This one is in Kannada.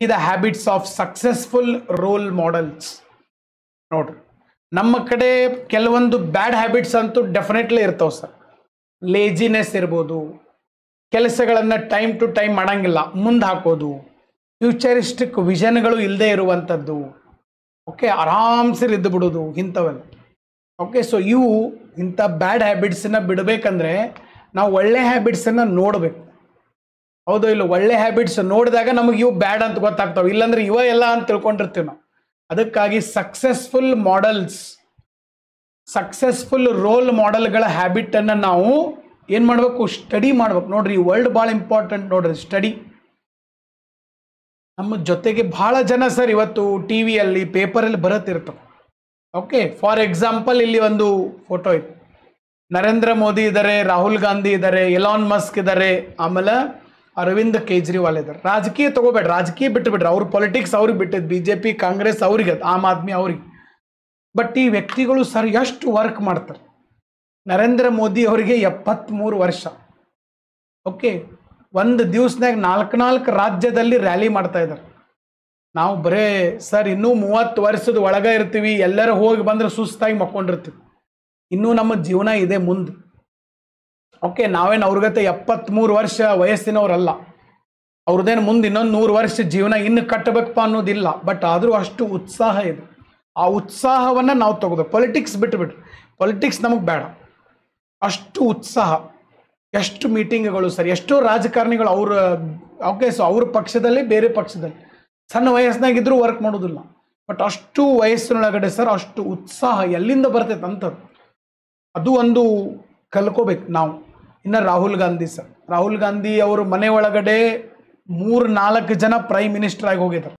the habits of successful role models. ನೋಡ್ರಿ, ನಮ್ಮ ಕಡೆ ಕೆಲವೊಂದು ಬ್ಯಾಡ್ ಹ್ಯಾಬಿಟ್ಸ್ ಅಂತೂ ಡೆಫಿನೆಟ್ಲಿ ಇರ್ತಾವೆ ಸರ್. ಲೇಜಿನೆಸ್ ಇರ್ಬೋದು, ಕೆಲಸಗಳನ್ನು ಟೈಮ್ ಟು ಟೈಮ್ ಮಾಡಂಗಿಲ್ಲ, ಮುಂದೆ ಹಾಕೋದು, ಫ್ಯೂಚರಿಸ್ಟಿಕ್ ವಿಷನ್ಗಳು ಇಲ್ಲದೆ ಇರುವಂಥದ್ದು, ಓಕೆ, ಆರಾಮ್ಸೆ ಇದ್ದು ಬಿಡೋದು, ಇಂಥವೆಲ್ಲ. ಓಕೆ, ಸೊ ಇವು ಇಂಥ ಬ್ಯಾಡ್ ಹ್ಯಾಬಿಟ್ಸನ್ನ ಬಿಡಬೇಕಂದ್ರೆ ನಾವು ಒಳ್ಳೆ ಹ್ಯಾಬಿಟ್ಸನ್ನು ನೋಡಬೇಕು. ಹೌದು ಇಲ್ಲ? ಒಳ್ಳೆ ಹ್ಯಾಬಿಟ್ಸ್ ನೋಡಿದಾಗ ನಮಗೆ ಇವು ಬ್ಯಾಡ್ ಅಂತ ಗೊತ್ತಾಗ್ತಾವೆ, ಇಲ್ಲಾಂದ್ರೆ ಇವ ಎಲ್ಲ ಅಂತ ತಿಳ್ಕೊಂಡಿರ್ತೀವಿ ನಾವು. ಅದಕ್ಕಾಗಿ ಸಕ್ಸಸ್ಫುಲ್ ಮಾಡೆಲ್ಸ್, ಸಕ್ಸಸ್ಫುಲ್ ರೋಲ್ ಮಾಡೆಲ್ಗಳ ಹ್ಯಾಬಿಟನ್ನು ನಾವು ಏನು ಮಾಡಬೇಕು? ಸ್ಟಡಿ ಮಾಡ್ಬೇಕು. ನೋಡ್ರಿ, ಈ ವರ್ಲ್ಡ್ ಭಾಳ ಇಂಪಾರ್ಟೆಂಟ್ ನೋಡ್ರಿ, ಸ್ಟಡಿ. ನಮ್ಮ ಜೊತೆಗೆ ಭಾಳ ಜನ ಸರ್ ಇವತ್ತು ಟಿ ವಿಯಲ್ಲಿ ಪೇಪರಲ್ಲಿ ಬರುತ್ತಿರ್ತಾವೆ. ಓಕೆ, ಫಾರ್ ಎಕ್ಸಾಂಪಲ್ ಇಲ್ಲಿ ಒಂದು ಫೋಟೋ ಇದೆ. ನರೇಂದ್ರ ಮೋದಿ ಇದ್ದಾರೆ, ರಾಹುಲ್ ಗಾಂಧಿ ಇದ್ದಾರೆ, ಎಲಾನ್ ಮಸ್ಕ್ ಇದ್ದಾರೆ, ಆಮೇಲೆ ಅರವಿಂದ್ ಕೇಜ್ರಿವಾಲ್ ಇದ್ದಾರೆ. ರಾಜಕೀಯ ತಗೋಬೇಡ್ರಿ, ರಾಜಕೀಯ ಬಿಟ್ಟುಬಿಡ್ರಿ, ಅವ್ರ ಪೊಲಿಟಿಕ್ಸ್ ಅವ್ರಿಗೆ ಬಿಟ್ಟಿದ್ದು, BJP ಕಾಂಗ್ರೆಸ್ ಅವ್ರಿಗೆ, ಆಮ್ ಆದ್ಮಿ ಅವ್ರಿಗೆ. ಬಟ್ ಈ ವ್ಯಕ್ತಿಗಳು ಸರ್ ಎಷ್ಟು ವರ್ಕ್ ಮಾಡ್ತಾರೆ. ನರೇಂದ್ರ ಮೋದಿ ಅವರಿಗೆ 73 ವರ್ಷ. ಓಕೆ, ಒಂದು ದಿವಸನಾಗ 4 ರಾಜ್ಯದಲ್ಲಿ ರ್ಯಾಲಿ ಮಾಡ್ತಾ ಇದ್ದಾರೆ. ನಾವು ಬರೇ ಸರ್ ಇನ್ನೂ 30 ವರ್ಷದ ಒಳಗೆ ಇರ್ತೀವಿ, ಎಲ್ಲರೂ ಹೋಗಿ ಬಂದ್ರೆ ಸುಸ್ತಾಗಿ ಮಕ್ಕೊಂಡಿರ್ತೀವಿ. ಇನ್ನೂ ನಮ್ಮ ಜೀವನ ಇದೆ ಮುಂದೆ. ಓಕೆ, ನಾವೇನು ಅವ್ರಿಗತ್ತೆ 73 ವರ್ಷ ವಯಸ್ಸಿನವರಲ್ಲ. ಅವ್ರದ್ದೇನು ಮುಂದೆ ಇನ್ನೊಂದು 100 ವರ್ಷ ಜೀವನ ಇನ್ನು ಕಟ್ಟಬೇಕಪ್ಪ ಅನ್ನೋದಿಲ್ಲ. ಬಟ್ ಆದರೂ ಅಷ್ಟು ಉತ್ಸಾಹ ಇದೆ. ಆ ಉತ್ಸಾಹವನ್ನು ನಾವು ತಗೋಬೇಕು. ಪೊಲಿಟಿಕ್ಸ್ ಬಿಟ್ಟುಬಿಟ್ರಿ, ಪೊಲಿಟಿಕ್ಸ್ ನಮಗೆ ಬೇಡ. ಅಷ್ಟು ಉತ್ಸಾಹ, ಎಷ್ಟು ಮೀಟಿಂಗ್ಗಳು ಸರ್, ಎಷ್ಟೋ ರಾಜಕಾರಣಿಗಳು ಅವ್ರ ಓಕೆ, ಸೊ ಅವ್ರ ಪಕ್ಷದಲ್ಲಿ ಬೇರೆ ಪಕ್ಷದಲ್ಲಿ ಸಣ್ಣ ವಯಸ್ಸಿನಾಗಿದ್ದರೂ ವರ್ಕ್ ಮಾಡೋದಿಲ್ಲ. ಬಟ್ ಅಷ್ಟು ವಯಸ್ಸಿನೊಳಗಡೆ ಸರ್ ಅಷ್ಟು ಉತ್ಸಾಹ ಎಲ್ಲಿಂದ ಬರ್ತೈತೆ ಅಂಥದ್ದು, ಅದು ಒಂದು ಕಲ್ಕೋಬೇಕು ನಾವು. ಇನ್ನು ರಾಹುಲ್ ಗಾಂಧಿ ಸರ್, ರಾಹುಲ್ ಗಾಂಧಿ ಅವರು ಮನೆ ಒಳಗಡೆ 3-4 ಜನ ಪ್ರೈಮ್ ಮಿನಿಸ್ಟರ್ ಆಗಿ ಹೋಗಿದ್ದಾರೆ.